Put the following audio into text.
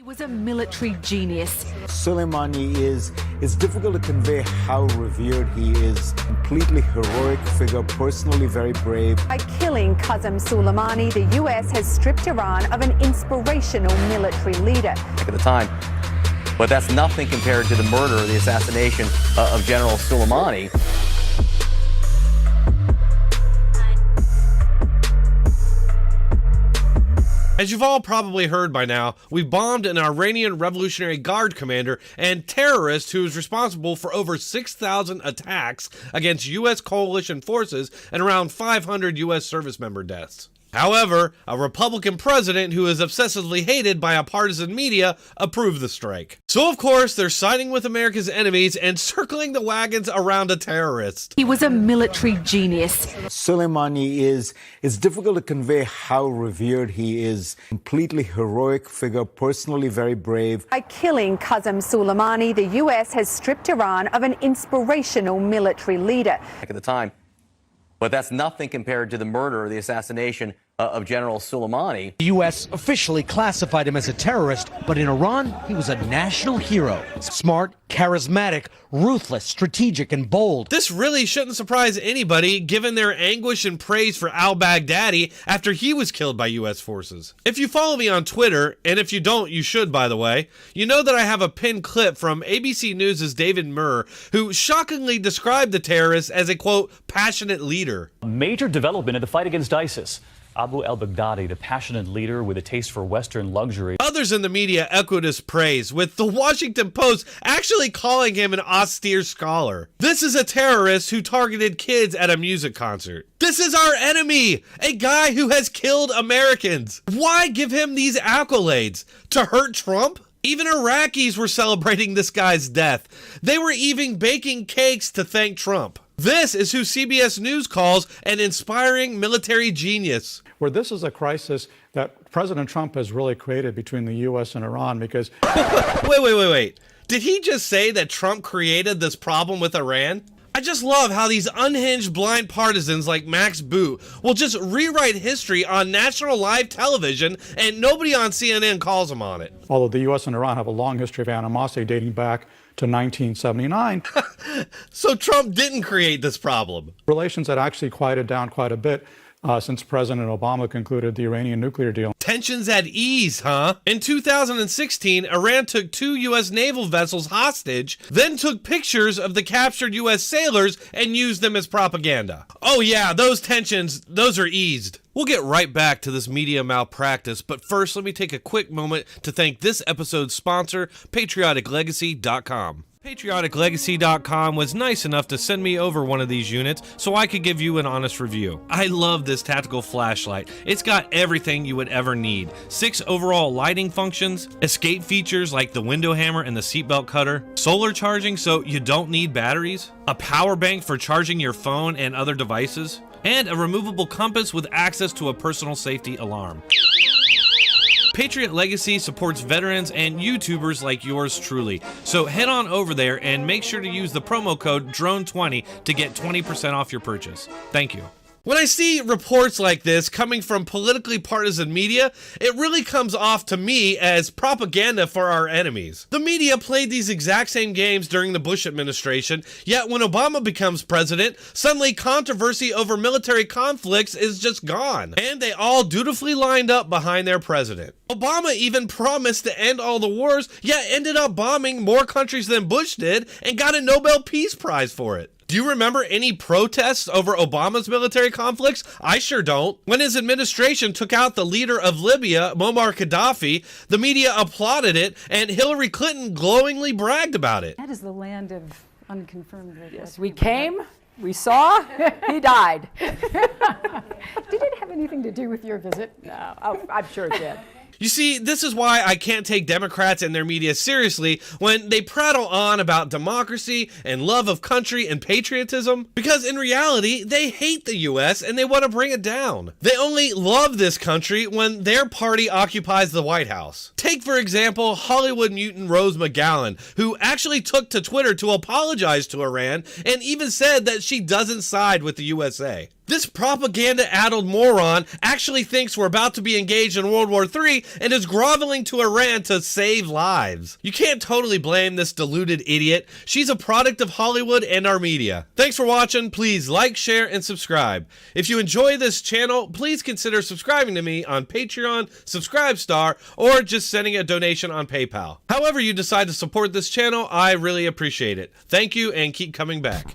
He was a military genius. Soleimani it's difficult to convey how revered he is. Completely heroic figure, personally very brave. By killing Qasem Soleimani, the U.S. has stripped Iran of an inspirational military leader. At the time. But that's nothing compared to the murder or the assassination of General Soleimani. As you've all probably heard by now, we bombed an Iranian Revolutionary Guard commander and terrorist who is responsible for over 6,000 attacks against U.S. coalition forces and around 500 U.S. service member deaths. However, a Republican president who is obsessively hated by a partisan media approved the strike. So of course, they're siding with America's enemies and circling the wagons around a terrorist. He was a military genius. Soleimani it's difficult to convey how revered he is. Completely heroic figure, personally very brave. By killing Qasem Soleimani, the U.S. has stripped Iran of an inspirational military leader. At the time. But that's nothing compared to the murder or the assassination of General Soleimani. The U.S. officially classified him as a terrorist, but in Iran, he was a national hero. Smart, charismatic, ruthless, strategic, and bold. This really shouldn't surprise anybody, given their anguish and praise for al-Baghdadi after he was killed by U.S. forces. If you follow me on Twitter, and if you don't, you should, by the way, you know that I have a pinned clip from ABC News' David Murr, who shockingly described the terrorist as a, quote, passionate leader. A major development in the fight against ISIS. Abu al-Baghdadi, the passionate leader with a taste for Western luxury. Others in the media echoed his praise, with the Washington Post actually calling him an austere scholar. This is a terrorist who targeted kids at a music concert. This is our enemy, a guy who has killed Americans. Why give him these accolades? To hurt Trump? Even Iraqis were celebrating this guy's death. They were even baking cakes to thank Trump. This is who CBS News calls an inspiring military genius. Where this is a crisis that President Trump has really created between the U.S. and Iran because... Wait. Did he just say that Trump created this problem with Iran? I just love how these unhinged blind partisans like Max Boot will just rewrite history on national live television and nobody on CNN calls them on it. Although the U.S. and Iran have a long history of animosity dating back to 1979. So Trump didn't create this problem. Relations had actually quieted down quite a bit since President Obama concluded the Iranian nuclear deal. Tensions at ease, huh? In 2016, Iran took 2 U.S. naval vessels hostage, then took pictures of the captured U.S. sailors and used them as propaganda. Oh yeah, those tensions, those are eased. We'll get right back to this media malpractice, but first let me take a quick moment to thank this episode's sponsor, PatrioticLegacy.com. PatrioticLegacy.com was nice enough to send me over one of these units so I could give you an honest review. I love this tactical flashlight. It's got everything you would ever need. 6 overall lighting functions, escape features like the window hammer and the seatbelt cutter, solar charging so you don't need batteries, a power bank for charging your phone and other devices, and a removable compass with access to a personal safety alarm. Patriot Legacy supports veterans and YouTubers like yours truly, so head on over there and make sure to use the promo code DRONE20 to get 20% off your purchase. Thank you. When I see reports like this coming from politically partisan media, it really comes off to me as propaganda for our enemies. The media played these exact same games during the Bush administration, yet when Obama becomes president, suddenly controversy over military conflicts is just gone, and they all dutifully lined up behind their president. Obama even promised to end all the wars, yet ended up bombing more countries than Bush did and got a Nobel Peace Prize for it. Do you remember any protests over Obama's military conflicts? I sure don't. When his administration took out the leader of Libya, Muammar Gaddafi, the media applauded it, and Hillary Clinton glowingly bragged about it. That is the land of unconfirmed. Yes, we came, we saw, he died. Did it have anything to do with your visit? No, I'm sure it did. You see, this is why I can't take Democrats and their media seriously when they prattle on about democracy and love of country and patriotism, because in reality, they hate the U.S. and they want to bring it down. They only love this country when their party occupies the White House. Take, for example, Hollywood mutant Rose McGowan, who actually took to Twitter to apologize to Iran and even said that she doesn't side with the USA. This propaganda-addled moron actually thinks we're about to be engaged in World War III and is groveling to Iran to save lives. You can't totally blame this deluded idiot. She's a product of Hollywood and our media. Thanks for watching. Please like, share, and subscribe. If you enjoy this channel, please consider subscribing to me on Patreon, Subscribestar, or just sending a donation on PayPal. However you decide to support this channel, I really appreciate it. Thank you and keep coming back.